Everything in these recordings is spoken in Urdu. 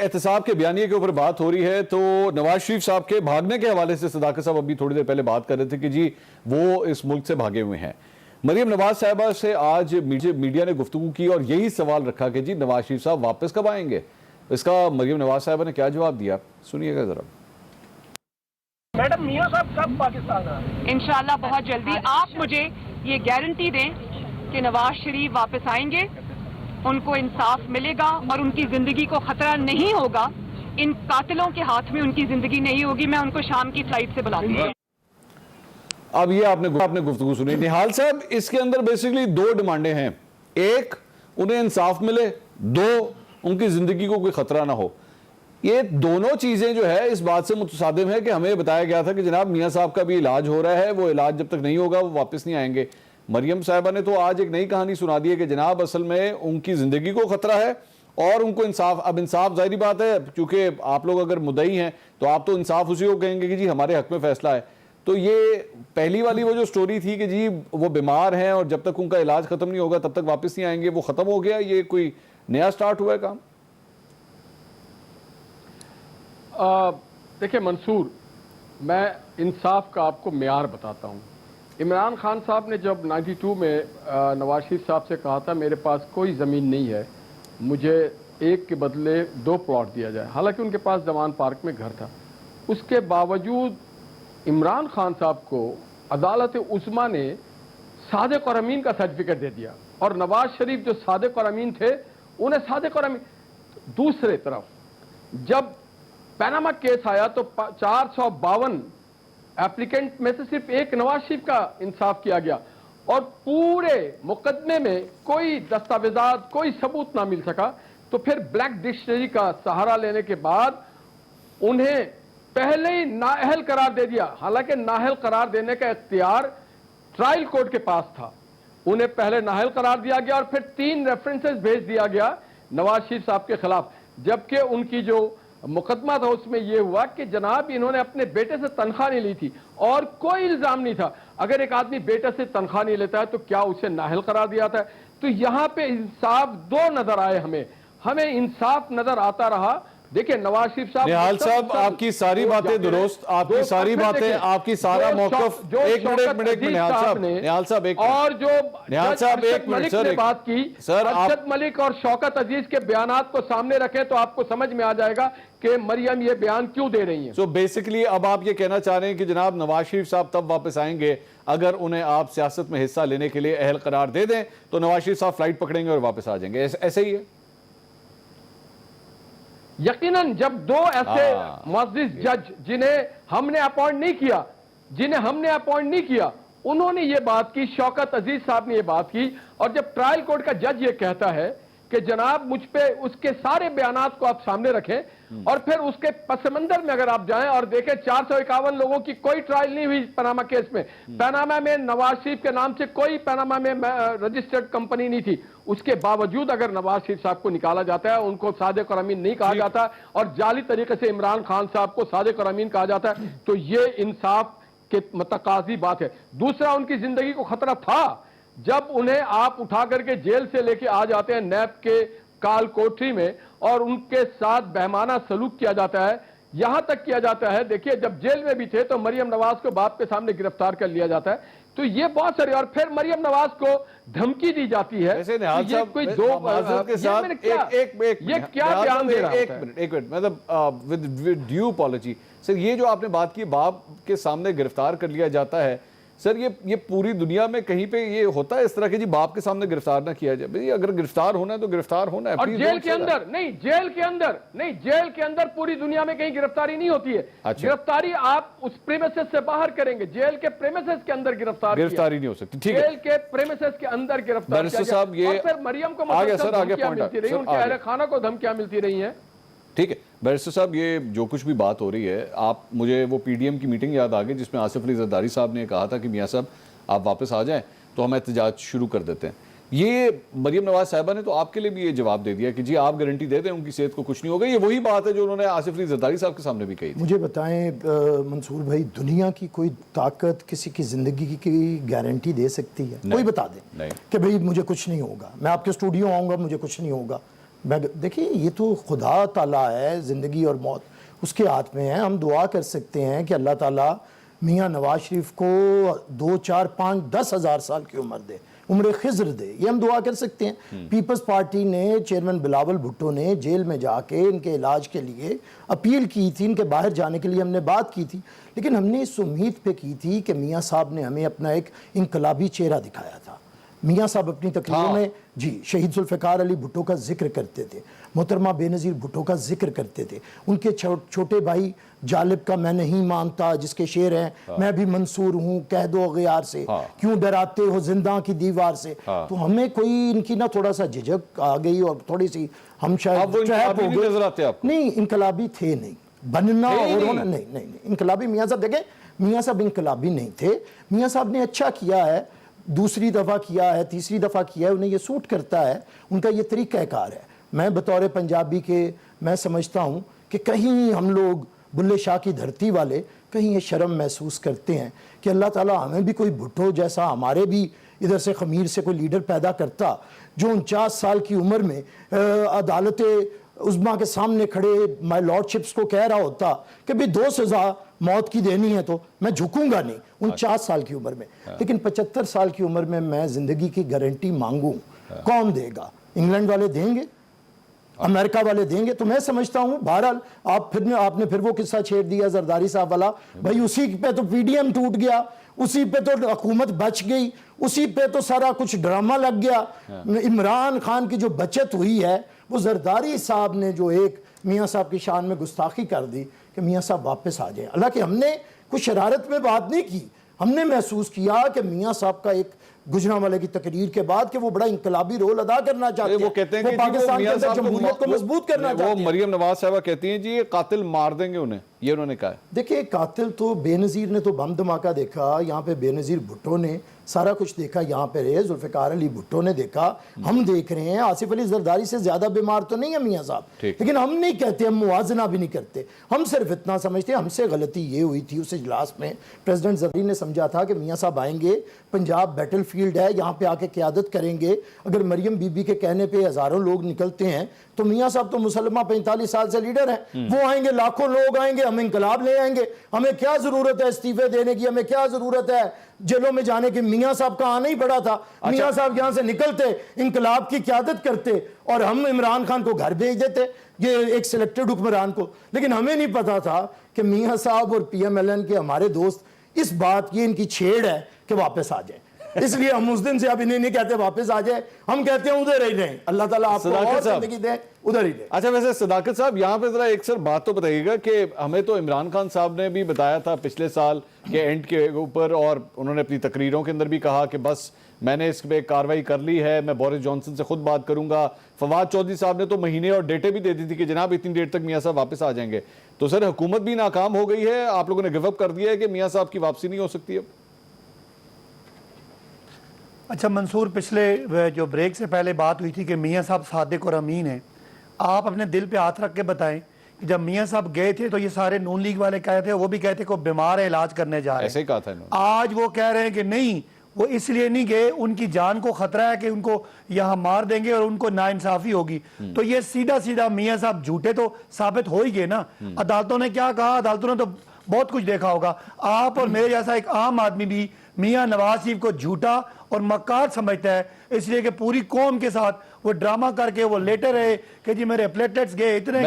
احتساب کے بیانیے کے اوپر بات ہو رہی ہے تو نواز شریف صاحب کے بھاگنے کے حوالے سے صداقت صاحب ابھی تھوڑی دیر پہلے بات کر رہے تھے کہ جی وہ اس ملک سے بھاگے ہوئے ہیں. مریم نواز صاحبہ سے آج میڈیا نے گفتگو کی اور یہی سوال رکھا کہ جی نواز شریف صاحب واپس کب آئیں گے. اس کا مریم نواز صاحبہ نے کیا جواب دیا سنیے گا ذرا. میڈم میاں صاحب کب پاکستان آ رہے ہیں؟ انشاءاللہ بہت جلدی. آپ مجھے یہ گارنٹی دیں کہ نواز شریف واپس آئیں گے, ان کو انصاف ملے گا اور ان کی زندگی کو خطرہ نہیں ہوگا, ان قاتلوں کے ہاتھ میں ان کی زندگی نہیں ہوگی. میں ان کو شام کی فلائٹ سے بلاتی ہوں. اب یہ آپ نے گفتگو سنی. نہال صاحب اس کے اندر بیسیکلی دو ڈیمانڈیں ہیں. ایک انہیں انصاف ملے, دو ان کی زندگی کو کوئی خطرہ نہ ہو. یہ دونوں چیزیں جو ہے اس بات سے متصادم ہے کہ ہمیں بتایا گیا تھا کہ جناب میاں صاحب کا بھی علاج ہو رہا ہے, وہ علاج جب تک نہیں ہوگا وہ واپس نہیں آئیں گے. مریم صاحبہ نے تو آج ایک نئی کہانی سنا دی ہے کہ جناب اصل میں ان کی زندگی کو خطرہ ہے اور ان کو انصاف. اب انصاف ظاہری بات ہے چونکہ آپ لوگ اگر مدعی ہیں تو آپ تو انصاف اسی کو کہیں گے کہ جی ہمارے حق میں فیصلہ ہے. تو یہ پہلی والی وہ جو سٹوری تھی کہ جی وہ بیمار ہیں اور جب تک ان کا علاج ختم نہیں ہوگا تب تک واپس نہیں آئیں گے, وہ ختم ہو گیا, یہ کوئی نیا سٹارٹ ہوا ہے کام؟ دیکھیں منصور, میں انصاف کا آپ کو معیار بتاتا ہوں. عمران خان صاحب نے جب 92 میں نواز شریف صاحب سے کہا تھا میرے پاس کوئی زمین نہیں ہے, مجھے ایک کے بدلے 2 پلاٹ دیا جائے, حالانکہ ان کے پاس دیوان پارک میں گھر تھا, اس کے باوجود عمران خان صاحب کو عدالت عظمیٰ نے صادق اور امین کا سرٹیفکیٹ دے دیا, اور نواز شریف جو صادق اور امین تھے انہیں صادق اور امین. دوسرے طرف جب پیناما کیس آیا تو 452 ایپلیکنٹ میں سے صرف ایک نواز شریف کا انصاف کیا گیا, اور پورے مقدمے میں کوئی دستاویزات کوئی ثبوت نہ مل سکا. تو پھر بلیک ڈکشنری کا سہارا لینے کے بعد انہیں پہلے ہی نااہل قرار دے دیا, حالانکہ نااہل قرار دینے کا اختیار ٹرائل کورٹ کے پاس تھا. انہیں پہلے نااہل قرار دیا گیا اور پھر 3 ریفرنسز بھیج دیا گیا نواز شریف صاحب کے خلاف, جبکہ ان کی جو مقدمہ تھا اس میں یہ ہوا کہ جناب انہوں نے اپنے بیٹے سے تنخواہ نہیں لی تھی اور کوئی الزام نہیں تھا. اگر ایک آدمی بیٹے سے تنخواہ نہیں لیتا ہے تو کیا اسے نااہل قرار دیا جاتا ہے؟ تو یہاں پہ انصاف دو نظر آئے, ہمیں انصاف نظر آتا رہا. دیکھیں نواز شریف صاحب, نہال صاحب آپ کی ساری باتیں درست, آپ کی ساری باتیں, آپ کی سارا موقف, ایک منٹ نہال صاحب اور جو ارشد ملک نے بات کی, ارشد ملک اور شوکت عزیز کے بیانات کو سامنے رکھیں تو آپ کو سمجھ میں آ جائے گا کہ مریم یہ بیان کیوں دے رہی ہیں. سو بیسیکلی اب آپ یہ کہنا چاہ رہے ہیں کہ جناب نواز شریف صاحب تب واپس آئیں گے اگر انہیں آپ سیاست میں حصہ لینے کے لیے اہل قرار دے دیں تو نواز شریف صاحب فلائٹ پکڑیں گے اور واپس آ جائیں گے, ایسے ہی ہے؟ یقیناً جب 2 ایسے معزز جج جنہیں ہم نے اپوائنٹ نہیں کیا انہوں نے یہ بات کی, شوکت عزیز صاحب نے یہ بات کی, اور جب ٹرائل کورٹ کا جج یہ کہتا ہے کہ جناب مجھ پہ اس کے سارے بیانات کو آپ سامنے رکھیں, اور پھر اس کے پس منظر میں اگر آپ جائیں اور دیکھیں 451 لوگوں کی کوئی ٹرائل نہیں ہوئی پاناما کیس میں, پاناما میں نواز شریف کے نام سے کوئی پاناما میں رجسٹرڈ کمپنی نہیں تھی, اس کے باوجود اگر نواز شریف صاحب کو نکالا جاتا ہے, ان کو صادق اور امین نہیں کہا جاتا اور جعلی طریقے سے عمران خان صاحب کو صادق اور امین کہا جاتا ہے, تو یہ انصاف کے متقاضی بات ہے. دوسرا ان کی زندگی کو خطرہ تھا جب انہیں آپ اٹھا کر کے جیل سے لے کے آ جاتے ہیں نیب کے کال کوٹری میں اور ان کے ساتھ بہمانہ سلوک کیا جاتا ہے, یہاں تک کیا جاتا ہے. دیکھیے جب جیل میں بھی تھے تو مریم نواز کو باپ کے سامنے گرفتار کر لیا جاتا ہے, تو یہ بہت سارے, اور پھر مریم نواز کو دھمکی دی جاتی ہے. یہ کوئی یہ کیا بیان دے رہا ہے؟ ایک منٹ مطلب with due apology سر, یہ جو آپ نے بات کی باپ کے سامنے گرفتار کر لیا جاتا ہے, سر یہ پوری دنیا میں کہیں پہ یہ ہوتا ہے اس طرح کہ جی باپ کے سامنے گرفتار نہ کیا جائے؟ اگر گرفتار ہونا ہے تو گرفتار ہونا ہے. اور جیل کے اندر نہیں, جیل کے اندر پوری دنیا میں کہیں گرفتاری نہیں ہوتی ہے. گرفتاری آپ اس پریمیسز سے باہر کریں گے, جیل کے پریمیسز کے اندر گرفتاری نہیں ہو سکتی. جیل کے پریمیسز کے اندر گرفتاری کیا گیا, اور پھر مریم کو دھمکیاں ملتی رہی, ان کے اہل خانہ کو دھمکیاں ملتی رہی ہیں. ٹھیک ہے بیرسٹر صاحب, یہ جو کچھ بھی بات ہو رہی ہے, آپ مجھے وہ پی ڈی ایم کی میٹنگ یاد آ گئی جس میں آصف علی زرداری صاحب نے کہا تھا کہ میاں صاحب آپ واپس آ جائیں تو ہم احتجاج شروع کر دیتے ہیں. یہ مریم نواز صاحبہ نے تو آپ کے لیے بھی یہ جواب دے دیا کہ جی آپ گارنٹی دے دیں ان کی صحت کو کچھ نہیں ہوگا. یہ وہی بات ہے جو انہوں نے آصف علی زرداری صاحب کے سامنے بھی کہی تھی. مجھے بتائیں منصور بھائی, دنیا کی کوئی طاقت کسی کی زندگی کی گارنٹی دے سکتی ہے؟ کوئی بتا دیں کہ بھئی مجھے کچھ نہیں ہوگا, میں آپ کے اسٹوڈیو آؤں گا مجھے کچھ نہیں ہوگا, دیکھیں یہ تو خدا تعالیٰ ہے، زندگی اور موت اس کے ہاتھ میں ہے. ہم دعا کر سکتے ہیں کہ اللہ تعالیٰ میاں نواز شریف کو 2 4 5 10 ہزار سال کی عمر دے، عمر خضر دے، یہ ہم دعا کر سکتے ہیں. پیپلز پارٹی نے چیئرمین بلاول بھٹو نے جیل میں جا کے ان کے علاج کے لیے اپیل کی تھی، ان کے باہر جانے کے لیے ہم نے بات کی تھی، لیکن ہم نے اس امید پہ کی تھی کہ میاں صاحب نے ہمیں اپنا ایک انقلابی چہرہ دکھایا تھا. میاں صاحب اپنی تقریروں میں شہید ذوالفقار علی بھٹو کا ذکر کرتے تھے، محترمہ بے نظیر بھٹو کا ذکر کرتے تھے، ان کے چھوٹے بھائی جالب کا میں نہیں مانتا جس کے شعر ہیں میں بھی منصور ہوں کہہ دو اغیار سے، کیوں ڈراتے ہو زنداں کی دیوار سے. تو ہمیں کوئی ان کی نہ تھوڑا سا جھجک آ گئی اور تھوڑی سی ہم شاید نہیں انقلابی تھے، نہیں بننا اور ہونا نہیں. انقلابی میاں صاحب دیکھیں، میاں صاحب انقلابی نہیں تھے. میاں صاحب نے اچھا کیا ہے، دوسری دفعہ کیا ہے، تیسری دفعہ کیا ہے، انہیں یہ سوٹ کرتا ہے، ان کا یہ طریقہ کار ہے. میں بطور پنجابی کے میں سمجھتا ہوں کہ کہیں ہم لوگ بلے شاہ کی دھرتی والے کہیں یہ شرم محسوس کرتے ہیں کہ اللہ تعالیٰ ہمیں بھی کوئی بھٹو جیسا ہمارے بھی ادھر سے خمیر سے کوئی لیڈر پیدا کرتا جو 49 سال کی عمر میں عدالت عظمیٰ کے سامنے کھڑے مائی لارڈ شپس کو کہہ رہا ہوتا کہ بھی 2 سزا موت کی دینی ہے تو میں جھکوں گا نہیں 49 سال کی عمر میں. لیکن 75 سال کی عمر میں زندگی کی گارنٹی مانگوں، کون دے گا؟ انگلینڈ والے دیں گے؟ امریکہ والے دیں گے؟ تو میں سمجھتا ہوں بہرحال آپ نے پھر وہ قصہ چھیڑ دیا زرداری صاحب والا، بھائی اسی پہ تو پی ڈی ایم ٹوٹ گیا، اسی پہ تو حکومت بچ گئی، اسی پہ تو سارا کچھ ڈرامہ لگ گیا. عمران خان کی جو بچت ہوئی ہے وہ زرداری صاحب نے جو ایک میاں صاحب کی شان میں گستاخی کر دی کہ میاں صاحب واپس آ جائیں. حالانکہ ہم نے کوئی شرارت میں بات نہیں کی، ہم نے محسوس کیا کہ میاں صاحب کا ایک گجرانوالے کی تقریر کے بعد کہ وہ بڑا انقلابی رول ادا کرنا چاہتے ہیں، وہ کہتے ہیں کہ پاکستان کے اندر جمہوریت کو مضبوط کرنا چاہتے ہیں. وہ مریم نواز صاحبہ کہتی ہیں جی یہ قاتل مار دیں گے انہیں، یہ انہوں نے کہا ہے. دیکھیں قاتل تو بے نظیر نے تو بم دھماکہ دیکھا، یہاں پہ بے نظیر بھٹو نے سارا کچھ دیکھا، یہاں پہ ذوالفقار علی بھٹو نے دیکھا، ہم دیکھ رہے ہیں. آصف علی زرداری سے زیادہ بیمار تو نہیں ہے میاں صاحب، لیکن ہم نہیں کہتے، ہم موازنہ بھی نہیں کرتے، ہم صرف اتنا سمجھتے ہیں ہم سے غلطی یہ ہوئی تھی اس اجلاس میں. پریزیڈنٹ زرداری نے سمجھا تھا کہ میاں صاحب آئیں گے، پنجاب بیٹل فیلڈ ہے، یہاں پہ آ کے قیادت کریں گے. اگر مریم بی بی کے کہنے پہ ہزاروں لوگ نکلتے ہیں تو میاں صاحب تو مسلمہ 45 سال سے لیڈر ہیں، وہ آئیں گے، لاکھوں لوگ آئیں گے، ہم انقلاب لے آئیں گے. ہمیں کیا ضرورت ہے استعفے دینے کی، ہمیں کیا ضرورت ہے جیلوں میں جانے کی؟ میاں صاحب کا آنا ہی پڑا تھا. میاں صاحب یہاں سے نکلتے، انقلاب کی قیادت کرتے اور ہم عمران خان کو گھر بھیج دیتے، یہ ایک سلیکٹڈ حکمران کو. لیکن ہمیں نہیں پتا تھا کہ میاں صاحب اور پی ایم ایل این کے ہمارے دوست اس بات کی ان کی چھیڑ ہے کہ واپس آ جائیں. اس لیے ہم اس دن سے اب انہیں نہیں کہتے واپس آ جائے، ہم کہتے ہیں ادھر ہی رہیں، اللہ تعالیٰ آپ کو اور زندگی دے، ادھر ہی رہیں. اچھا ویسے صداقت صاحب یہاں پہ ذرا ایک سر بات تو بتائیے گا کہ ہمیں تو عمران خان صاحب نے بھی بتایا تھا پچھلے سال کے اینڈ کے اوپر، اور انہوں نے اپنی تقریروں کے اندر بھی کہا کہ بس میں نے اس پہ کاروائی کر لی ہے، میں بورس جانسن سے خود بات کروں گا. فواد چودھری صاحب نے تو مہینے اور ڈیٹے بھی دے دی تھی کہ جناب اتنی دیر تک میاں صاحب واپس آ جائیں گے. تو سر حکومت بھی ناکام ہو گئی ہے، آپ لوگوں نے گیو اپ کر دیا ہے کہ میاں صاحب کی واپسی نہیں ہو سکتی اب؟ اچھا منصور، پچھلے جو بریک سے پہلے بات ہوئی تھی کہ میاں صاحب صادق اور امین ہیں، آپ اپنے دل پہ ہاتھ رکھ کے بتائیں کہ جب میاں صاحب گئے تھے تو یہ سارے نون لیگ والے کہے تھے، وہ بھی کہتے کہ وہ بیمار ہے علاج کرنے جا رہے ہیں، ایسے ہی کہا تھا انہوں نے. آج وہ کہہ رہے ہیں کہ نہیں وہ اس لیے نہیں گئے، ان کی جان کو خطرہ ہے کہ ان کو یہاں مار دیں گے اور ان کو ناانصافی ہوگی. تو یہ سیدھا میاں صاحب جھوٹے تو ثابت ہو ہی گئے نا. عدالتوں نے کیا کہا؟ عدالتوں نے تو بہت کچھ دیکھا ہوگا. آپ اور میرے جیسا ایک عام آدمی بھی میاں نواز شریف کو جھوٹا اور مکار سمجھتا ہے، اس لیے کہ پوری قوم کے ساتھ وہ ڈرامہ کر کے وہ لیٹر ہے کہ جی میرے پلیٹلیٹس گئے اتنے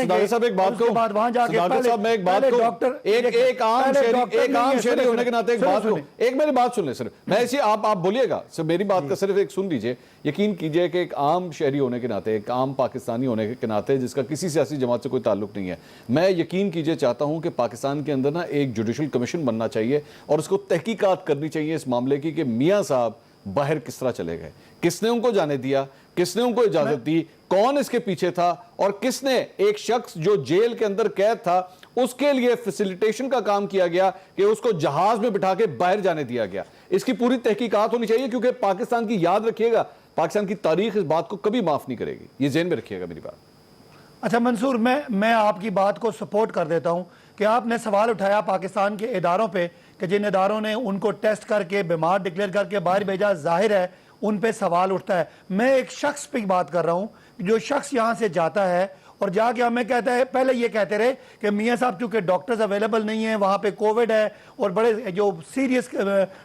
گئے، صاحب ایک بات کہوں، بعد وہاں جا کے میں ایک بات کہوں، ایک عام شہری ہونے کے ناطے ایک بات کہوں، ایک میری بات سن لیں سر، میں اسی آپ بولیے گا سر، میری بات کا صرف ایک سن لیجئے. یقین کیجئے کہ ایک عام شہری ہونے کے ناطے، ایک عام پاکستانی ہونے کے ناطے جس کا کسی سیاسی جماعت سے کوئی تعلق نہیں ہے، میں یقین کیجئے چاہتا ہوں کہ پاکستان کے اندر نا ایک جوڈیشل کمیشن بننا چاہیے اور اس کو تحقیقات کرنی چاہیے اس معاملے کی کہ میاں صاحب باہر کس طرح چلے گئے، کس نے ان کو جانے دیا، کس نے ان کو اجازت دی، کون اس کے پیچھے تھا، اور کس نے ایک شخص جو جیل کے اندر قید تھا اس کے لیے فیسیلیٹیشن کا کام کیا گیا کہ اس کو جہاز میں بٹھا کے باہر جانے دیا گیا. اس کی پوری تحقیقات ہونی چاہیے کیونکہ پاکستان کی یاد رکھیے گا، پاکستان کی تاریخ اس بات کو کبھی معاف نہیں کرے گی، یہ ذہن میں رکھیے گا میری بات. اچھا منصور، میں آپ کی بات کو سپورٹ کر دیتا ہوں کہ آپ نے سوال اٹھایا پاکستان کے اداروں پہ کہ جن اداروں نے ان کو ٹیسٹ کر کے بیمار ڈکلیئر کر کے باہر بھیجا، ظاہر ہے ان پہ سوال اٹھتا ہے. میں ایک شخص پہ بات کر رہا ہوں جو شخص یہاں سے جاتا ہے اور جا کے ہمیں کہتا ہے, پہلے یہ کہتے رہے کہ میاں صاحب چونکہ ڈاکٹرز اویلیبل نہیں ہیں, وہاں پہ کووڈ ہے اور بڑے جو سیریس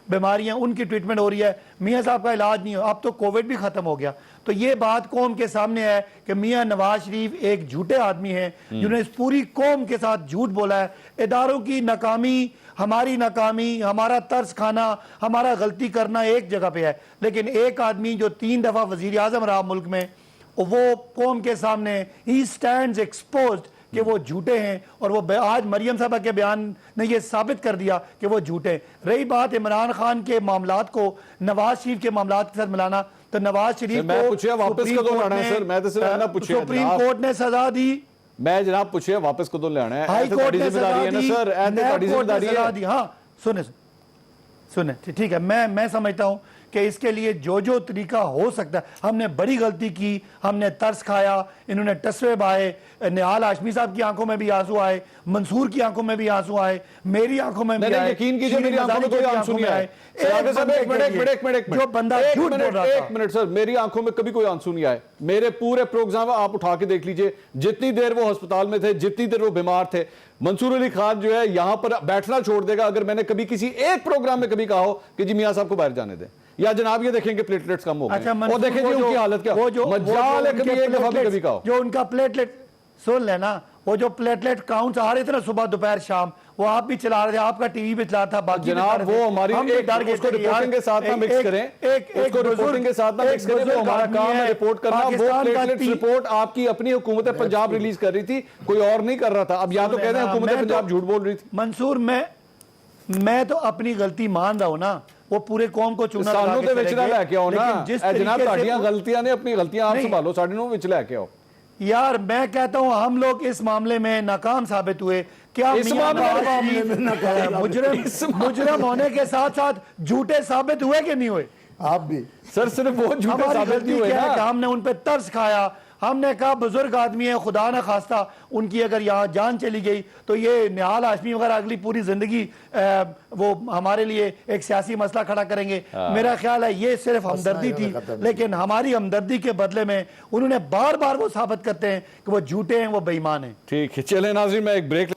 بیماریاں ان کی ٹریٹمنٹ ہو رہی ہے, میاں صاحب کا علاج نہیں ہو. اب تو کووڈ بھی ختم ہو گیا. تو یہ بات قوم کے سامنے ہے کہ میاں نواز شریف ایک جھوٹے آدمی ہیں جنہوں نے اس پوری قوم کے ساتھ جھوٹ بولا ہے. اداروں کی ناکامی, ہماری ناکامی, ہمارا طرز کھانا, ہمارا غلطی کرنا ایک جگہ پہ ہے, لیکن ایک آدمی جو 3 دفعہ وزیر اعظم رہا ملک میں, وہ قوم کے سامنے ہی سٹینڈز ایکسپوزڈ کہ وہ جھوٹے ہیں, اور وہ آج مریم صاحبہ کے بیان نے یہ ثابت کر دیا کہ وہ جھوٹے ہیں. رہی بات عمران خان کے معاملات کو نواز شریف کے معاملات کے ساتھ ملانا, تو نواز شریف کو سپریم کورٹ نے سزا دی, میں جناب پوچھے واپس کدوں لینا ہے, ہائی کورٹ نے سزا دی, سر نیب کورٹ نے سزا دی. ہاں سنیں ٹھیک ہے, میں سمجھتا ہوں کہ اس کے لیے جو طریقہ ہو سکتا ہے. ہم نے بڑی غلطی کی, ہم نے ترس کھایا, انہوں نے ٹسوے بائے, نہال ہاشمی صاحب کی آنکھوں میں بھی آنسو آئے, منصور کی آنکھوں میں بھی آنسو آئے, میری آنکھوں میں بھی آئے, یقین کیجئے میری آنکھوں میں کوئی آنسو نہیں آئے. جو بندہ جھوٹ بول رہا تھا, ایک منٹ سر, میری آنکھوں میں کبھی کوئی آنسو نہیں آئے. میرے پورے پروگرام آپ اٹھا کے دیکھ لیجئے, جتنی دیر وہ ہسپتال میں تھے, جتنی دیر وہ بیمار تھے, منصور علی خان جو ہے یہاں پر بیٹھنا چھوڑ دے گا اگر میں نے کبھی کسی ایک پروگرام میں کبھی کہا ہو کہ جی میاں صاحب کو باہر جانے دیں, یا جناب یہ دیکھیں کہ پلیٹلیٹس کم ہو گئے, اور دیکھیں جی ان کی حالت کیا, مجال ہے کبھی ایک دفعہ بھی کبھی کہا ہو. جو ان کا پلیٹلیٹ سن لینا, وہ جو پلیٹلیٹ کاؤنٹس آ رہے تھے نا صبح دوپہر شام, وہ آپ بھی چلا رہے تھے, آپ کا ٹی وی پہ چلا تھا, باقی جناب وہ ہماری اس کو رپورٹنگ کے ساتھ نہ مکس کریں, اس کو رپورٹنگ کے ساتھ نہ مکس کریں. وہ ہمارا کام ہے رپورٹ کرنا, وہ پلیٹلیٹس رپورٹ آپ کی اپنی حکومت پنجاب ریلیز کر رہی تھی, کوئی اور نہیں کر رہا تھا. اب یا تو کہہ دیں حکومت پنجاب جھوٹ بول رہی تھی. منصور میں تو اپنی غلطی مان رہا ہوں نا, وہ پورے قوم کو چونا سانوں دے وچ نہ لے کے آؤ نا, جناب تہاڈیاں غلطیاں نے, اپنی غلطیاں آپ سنبھالو, ساڈے نوں وچ لے کے آؤ. یار میں کہتا ہوں ہم لوگ اس معاملے میں ناکام ثابت ہوئے. کیا مجرم ہونے کے ساتھ ساتھ جھوٹے ثابت ہوئے کہ نہیں ہوئے؟ آپ بھی سر صرف وہ جھوٹے ثابت نہیں ہوئے نا, کہ ہم نے ان پہ ترس کھایا. ہم نے کہا بزرگ آدمی ہے, خدا نہ خواستہ ان کی اگر یہاں جان چلی گئی تو یہ نہال ہاشمی وغیرہ اگلی پوری زندگی وہ ہمارے لیے ایک سیاسی مسئلہ کھڑا کریں گے. میرا خیال ہے یہ صرف ہمدردی تھی, لیکن ہماری ہمدردی کے بدلے میں انہوں نے بار بار وہ ثابت کرتے ہیں کہ وہ جھوٹے ہیں, وہ بے ایمان ہیں. ٹھیک ہے, چلیں ناظرین میں ایک بریک